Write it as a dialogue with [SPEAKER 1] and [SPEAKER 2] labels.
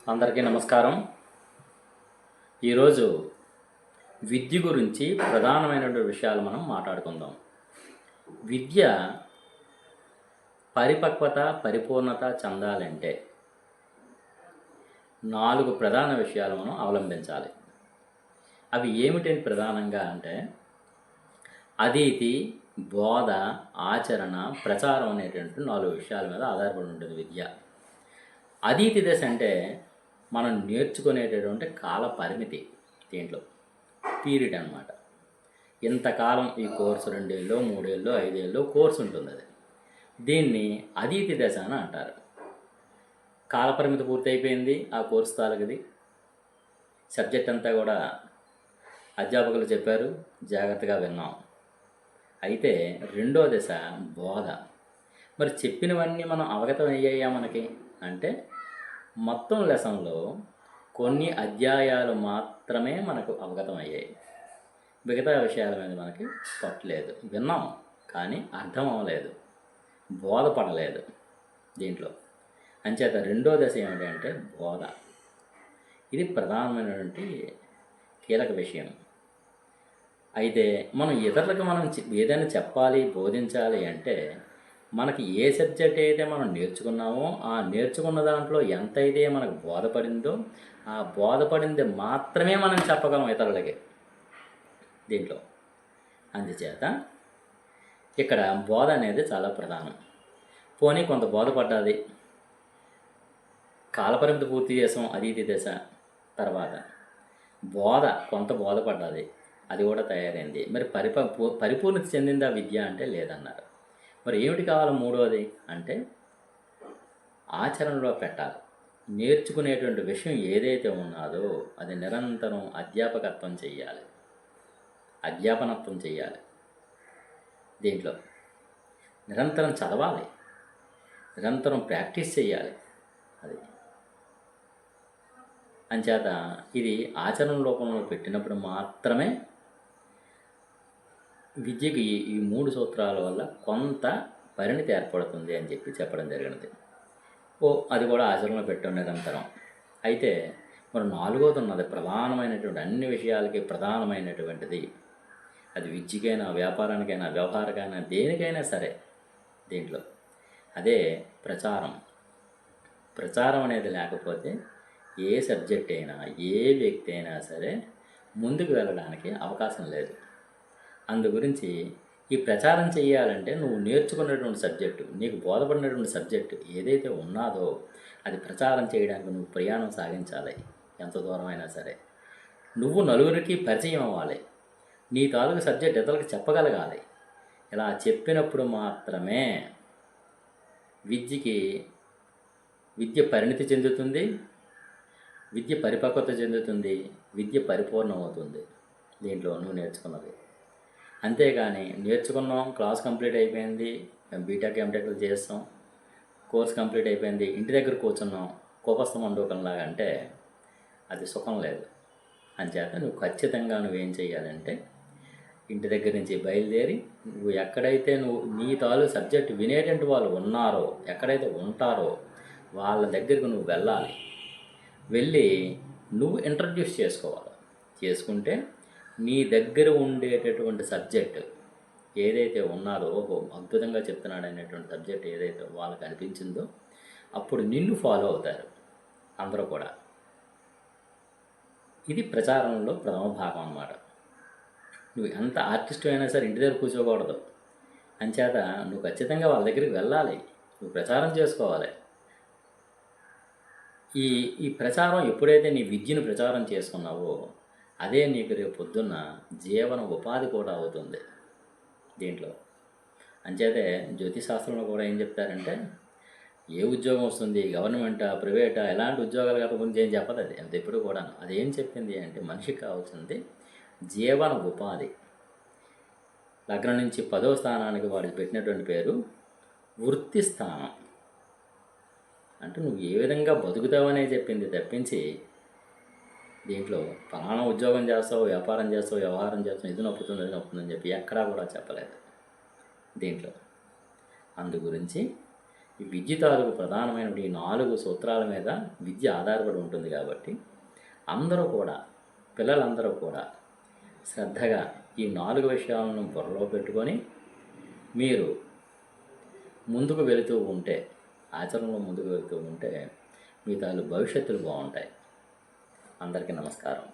[SPEAKER 1] అందరికీ నమస్కారం. ఈరోజు విద్య గురించి ప్రధానమైనటువంటి విషయాలు మనం మాట్లాడుకుందాం. విద్య పరిపక్వత, పరిపూర్ణత చెందాలంటే 4 ప్రధాన విషయాలు మనం అవలంబించాలి. అవి ఏమిటంటే ప్రధానంగా అంటే అదితి, బోధ, ఆచరణ, ప్రచారం అనేటువంటి 4 విషయాల మీద ఆధారపడి ఉంటుంది విద్య. అదితి దశ అంటే మనం నేర్చుకునేటటువంటి కాల పరిమితి. దీంట్లో పీరియడ్ అనమాట. ఇంతకాలం ఈ కోర్సు 2 ఏళ్ళు, 3 ఏళ్ళు, 5 ఏళ్ళు కోర్సు ఉంటుంది. అది దీన్ని అదితి దశ అని అంటారు. కాలపరిమితి పూర్తయిపోయింది ఆ కోర్సు తాలూకుది. సబ్జెక్ట్ అంతా కూడా అధ్యాపకులు చెప్పారు, జాగ్రత్తగా విన్నాం. అయితే రెండో దశ బోధ. మరి చెప్పినవన్నీ మనం అవగతం అయ్యాయా మనకి అంటే మొత్తం లెసన్లో కొన్ని అధ్యాయాలు మాత్రమే మనకు అవగతం అయ్యాయి. మిగతా విషయాల మీద మనకి పట్టలేదు. విన్నాం కానీ అర్థం అవ్వలేదు, బోధపడలేదు దీంట్లో. అంచేత రెండో దశ ఏమిటంటే బోధ. ఇది ప్రధానమైనటువంటి కీలక విషయం. అయితే మనం ఇతరులకు మనం ఏదైనా చెప్పాలి, బోధించాలి అంటే మనకి ఏ సబ్జెక్ట్ అయితే మనం నేర్చుకున్నామో ఆ నేర్చుకున్న దాంట్లో ఎంతైతే మనకు బోధపడిందో ఆ బోధపడింది మాత్రమే మనం చెప్పగలం ఇతరులకి దీంట్లో. అందుచేత ఇక్కడ బోధ అనేది చాలా ప్రధానం. పోనీ కొంత బోధపడ్డది, కాలపరిమితి పూర్తి చేసాం అదితి దశ. తర్వాత బోధ కొంత బోధపడ్డది, అది కూడా తయారైంది. మరి పరిపూర్ణత చెందిందా విద్య అంటే లేదన్నారు. మరి ఏమిటి కావాలి మూడవది అంటే ఆచరణలో పెట్టాలి. నేర్చుకునేటువంటి విషయం ఏదైతే ఉన్నదో అది నిరంతరం అధ్యాపకత్వం చెయ్యాలి, అధ్యాపనత్వం చెయ్యాలి. దీంట్లో నిరంతరం చదవాలి, నిరంతరం ప్రాక్టీస్ చేయాలి. అది అంచేత ఇది ఆచరణ రూపంలో పెట్టినప్పుడు మాత్రమే విద్యకి ఈ 3 సూత్రాల వల్ల కొంత పరిణితి ఏర్పడుతుంది అని చెప్పడం జరిగినది. అది కూడా ఆచరణలో పెట్టడం నిరంతరం. అయితే మరి 4వది ఉన్నది ప్రధానమైనటువంటి అన్ని విషయాలకి ప్రధానమైనటువంటిది. అది విద్యకైనా, వ్యాపారానికైనా, వ్యవహారకైనా, దేనికైనా సరే దీంట్లో అదే ప్రచారం. ప్రచారం అనేది లేకపోతే ఏ సబ్జెక్ట్ అయినా, ఏ వ్యక్తి అయినా సరే ముందుకు వెళ్ళడానికి అవకాశం లేదు. అందు గురించి ఈ ప్రచారం చేయాలంటే నువ్వు నేర్చుకున్నటువంటి సబ్జెక్టు, నీకు బోధపడినటువంటి సబ్జెక్టు ఏదైతే ఉన్నదో అది ప్రచారం చేయడానికి నువ్వు ప్రయాణం సాగించాలి. ఎంత దూరం అయినా సరే నువ్వు నలుగురికి పరిచయం అవ్వాలి. నీ తాలూకు సబ్జెక్ట్ ఇతరులకు చెప్పగలగాలి. ఇలా చెప్పినప్పుడు మాత్రమే విద్య పరిణితి చెందుతుంది, విద్య పరిపక్వత చెందుతుంది, విద్య పరిపూర్ణమవుతుంది దీంట్లో నువ్వు నేర్చుకున్నది. అంతేగాని నేర్చుకున్నాం, క్లాస్ కంప్లీట్ అయిపోయింది, బీటెక్ ఎంటెక్లు చేస్తాం, కోర్స్ కంప్లీట్ అయిపోయింది, ఇంటి దగ్గర కూర్చున్నాం కోపస్థ మండూకంలాగా అంటే అది సుఖం లేదు. అంచేత నువ్వు ఖచ్చితంగా నువ్వేం చేయాలంటే ఇంటి దగ్గర నుంచి బయలుదేరి నువ్వు ఎక్కడైతే నీ సబ్జెక్ట్ వినేటువంటి వాళ్ళు ఉన్నారో, ఎక్కడైతే ఉంటారో వాళ్ళ దగ్గరకు నువ్వు వెళ్ళాలి. వెళ్ళి నువ్వు ఇంట్రడ్యూస్ చేసుకోవాలి. చేసుకుంటే నీ దగ్గర ఉండేటటువంటి సబ్జెక్టు ఏదైతే ఉన్నదో, అద్భుతంగా చెప్తున్నాడు అనేటువంటి సబ్జెక్ట్ ఏదైతే వాళ్ళకి అనిపించిందో అప్పుడు నిన్ను ఫాలో అవుతారు అందరూ కూడా. ఇది ప్రచారంలో ప్రథమ భాగం అన్నమాట. నువ్వు ఎంత ఆర్టిస్ట్ అయినా సరే ఇంటి దగ్గర కూర్చోకూడదు. అంచేత నువ్వు ఖచ్చితంగా వాళ్ళ దగ్గరికి వెళ్ళాలి, నువ్వు ప్రచారం చేసుకోవాలి. ఈ ప్రచారం ఎప్పుడైతే నీ విద్యను ప్రచారం చేసుకున్నావో అదే నీకు రేపు పొద్దున్న జీవన ఉపాధి కూడా అవుతుంది దీంట్లో. అంచేతే జ్యోతిశాస్త్రంలో కూడా ఏం చెప్తారంటే ఏ ఉద్యోగం వస్తుంది, గవర్నమెంటా, ప్రైవేటా, ఎలాంటి ఉద్యోగాలు గట్ట గురించి ఏం చెప్పదు. అది ఎప్పుడు కూడా అదేం చెప్పింది అంటే మనిషికి కావాల్సింది జీవన ఉపాధి. లగ్నం నుంచి 10వ స్థానానికి వాడికి పెట్టినటువంటి పేరు వృత్తి స్థానం. అంటే నువ్వు ఏ విధంగా బతుకుతావనే చెప్పింది తప్పించి దీంట్లో ఫలానా ఉద్యోగం చేస్తావు, వ్యాపారం చేస్తావు, వ్యవహారం చేస్తావు, ఇది నొప్పుతుందని చెప్పి ఎక్కడా కూడా చెప్పలేదు దీంట్లో. అందు గురించి ఈ విద్య తాలూకు ప్రధానమైన ఈ 4 సూత్రాల మీద విద్య ఆధారపడి ఉంటుంది కాబట్టి అందరూ కూడా, పిల్లలందరూ కూడా శ్రద్ధగా ఈ 4 విషయాలను బుర్రలో పెట్టుకొని మీరు ముందుకు వెళుతూ ఉంటే, ఆచరణలో ముందుకు వెళుతూ ఉంటే మీ తాలూకు భవిష్యత్తులు బాగుంటాయి. అందరికీ నమస్కారం.